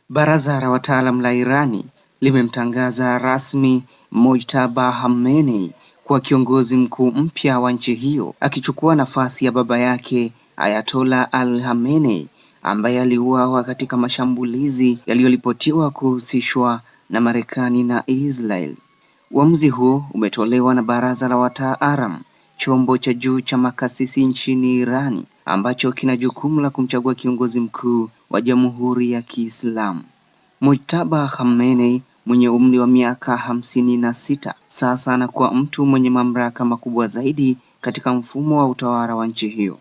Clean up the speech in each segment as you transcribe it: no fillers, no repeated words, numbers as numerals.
Baraza la wataalam la Irani limemtangaza rasmi Mojtaba Khamenei kuwa kiongozi mkuu mpya wa nchi hiyo, akichukua nafasi ya baba yake Ayatollah Ali Khamenei ambaye aliuawa katika mashambulizi yaliyoripotiwa kuhusishwa na Marekani na Israel. Uamuzi huo umetolewa na Baraza la Wataalam, chombo cha juu cha makasisi nchini Irani ambacho kina jukumu la kumchagua kiongozi mkuu wa Jamhuri ya Kiislamu. Mojtaba Khamenei mwenye umri wa miaka 56 sasa anakuwa mtu mwenye mamlaka makubwa zaidi katika mfumo wa utawala wa nchi hiyo.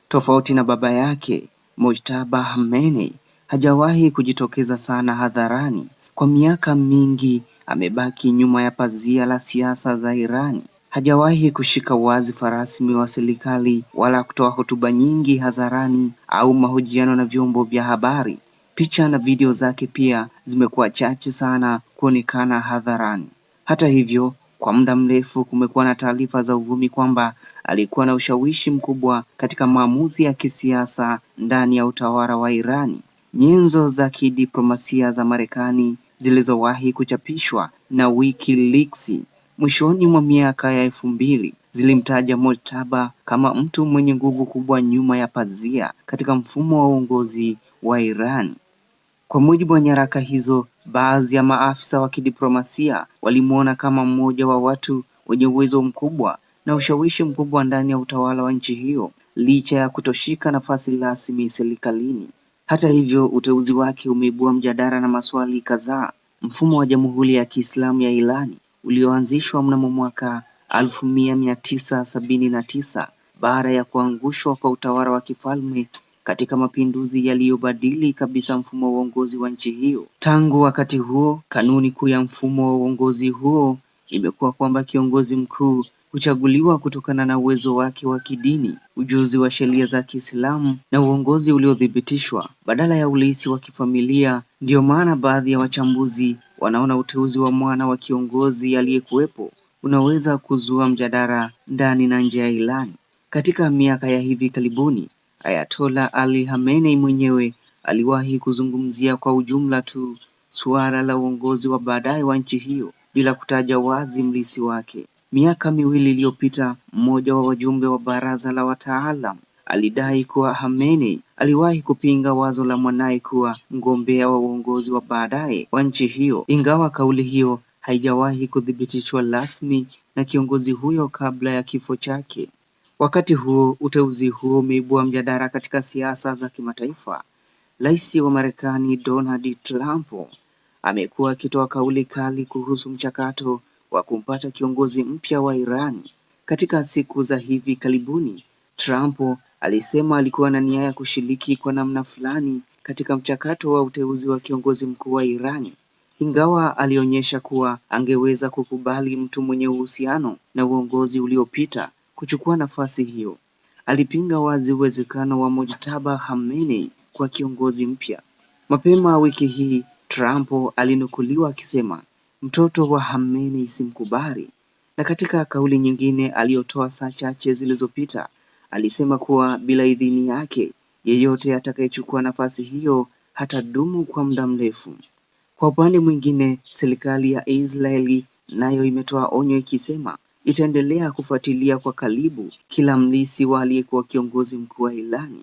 Tofauti na baba yake, Mojtaba Khamenei hajawahi kujitokeza sana hadharani. Kwa miaka mingi amebaki nyuma ya pazia la siasa za Irani. Hajawahi kushika wadhifa rasmi wa serikali wala kutoa hotuba nyingi hadharani au mahojiano na vyombo vya habari. Picha na video zake pia zimekuwa chache sana kuonekana hadharani. Hata hivyo, kwa muda mrefu kumekuwa na taarifa za uvumi kwamba alikuwa na ushawishi mkubwa katika maamuzi ya kisiasa ndani ya utawala wa Irani. Nyenzo za kidiplomasia za Marekani zilizowahi kuchapishwa na WikiLeaks mwishoni mwa miaka ya 2000 zilimtaja Mojtaba kama mtu mwenye nguvu kubwa nyuma ya pazia katika mfumo wa uongozi wa Iran. Kwa mujibu wa nyaraka hizo, baadhi ya maafisa wa kidiplomasia walimuona kama mmoja wa watu wenye uwezo mkubwa na ushawishi mkubwa ndani ya utawala wa nchi hiyo, licha ya kutoshika nafasi rasmi serikalini. Hata hivyo, uteuzi wake umeibua mjadala na maswali kadhaa. Mfumo wa Jamhuri ya Kiislamu ya Iran ulioanzishwa mnamo mwaka 1979 baada ya kuangushwa kwa utawala wa kifalme katika mapinduzi yaliyobadili kabisa mfumo wa uongozi wa nchi hiyo. Tangu wakati huo, kanuni kuu ya mfumo wa uongozi huo imekuwa kwamba kiongozi mkuu huchaguliwa kutokana na uwezo wake wa kidini, ujuzi wa sheria za Kiislamu na uongozi uliothibitishwa badala ya urithi wa kifamilia. Ndiyo maana baadhi ya wachambuzi wanaona uteuzi wa mwana wa kiongozi aliyekuwepo unaweza kuzua mjadala ndani na nje ya Iran. Katika miaka ya hivi karibuni, Ayatollah Ali Khamenei mwenyewe aliwahi kuzungumzia kwa ujumla tu suala la uongozi wa baadaye wa nchi hiyo bila kutaja wazi mrithi wake. Miaka miwili iliyopita, mmoja wa wajumbe wa Baraza la Wataalam alidai kuwa Khamenei aliwahi kupinga wazo la mwanae kuwa mgombea wa uongozi wa baadaye wa nchi hiyo, ingawa kauli hiyo haijawahi kuthibitishwa rasmi na kiongozi huyo kabla ya kifo chake. Wakati huo, uteuzi huo umeibua mjadala katika siasa za kimataifa. Rais wa Marekani Donald Trump amekuwa akitoa kauli kali kuhusu mchakato wa kumpata kiongozi mpya wa Iran. Katika siku za hivi karibuni, Trump alisema alikuwa na nia ya kushiriki kwa namna fulani katika mchakato wa uteuzi wa kiongozi mkuu wa Iran, ingawa alionyesha kuwa angeweza kukubali mtu mwenye uhusiano na uongozi uliopita kuchukua nafasi hiyo. Alipinga wazi uwezekano wa Mojtaba Khamenei kwa kiongozi mpya. Mapema wiki hii, Trump alinukuliwa akisema, "Mtoto wa Khamenei simkubali." Na katika kauli nyingine aliyotoa saa chache zilizopita, alisema kuwa bila idhini yake, yeyote atakayechukua nafasi hiyo hatadumu kwa muda mrefu. Kwa upande mwingine, serikali ya Israeli nayo imetoa onyo ikisema itaendelea kufuatilia kwa karibu kila mrithi wa aliyekuwa kiongozi mkuu wa Iran.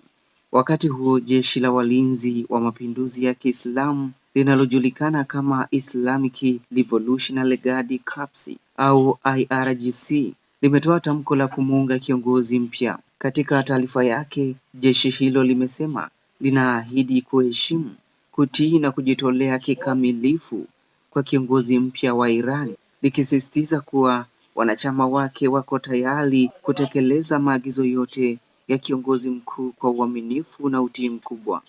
Wakati huo, jeshi la walinzi wa mapinduzi ya Kiislamu linalojulikana kama Islamic Revolutionary Guard Corps au IRGC limetoa tamko la kumuunga kiongozi mpya. Katika taarifa yake, jeshi hilo limesema linaahidi kuheshimu, kutii na kujitolea kikamilifu kwa kiongozi mpya wa Iran, likisisitiza kuwa wanachama wake wako tayari kutekeleza maagizo yote ya kiongozi mkuu kwa uaminifu na utii mkubwa.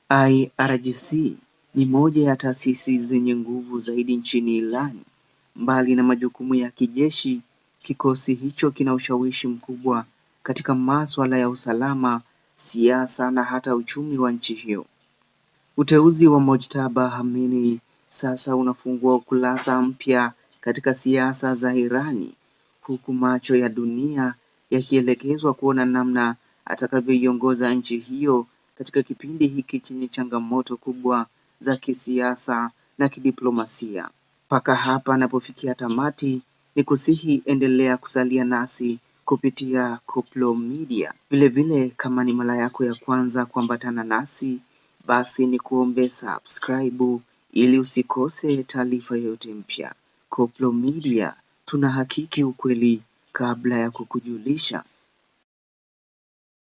IRGC ni moja ya taasisi zenye nguvu zaidi nchini Iran. Mbali na majukumu ya kijeshi, kikosi hicho kina ushawishi mkubwa katika masuala ya usalama, siasa na hata uchumi wa nchi hiyo. Uteuzi wa Mojtaba Khamenei sasa unafungua ukurasa mpya katika siasa za Irani, huku macho ya dunia yakielekezwa kuona namna atakavyoiongoza nchi hiyo katika kipindi hiki chenye changamoto kubwa za kisiasa na kidiplomasia. Mpaka hapa napofikia tamati, ni kusihi endelea kusalia nasi kupitia Koplo Media. Vilevile kama ni mara yako ya kwanza kuambatana nasi, basi ni kuombe subscribe ili usikose taarifa yote mpya. Koplo Media, tunahakiki ukweli kabla ya kukujulisha.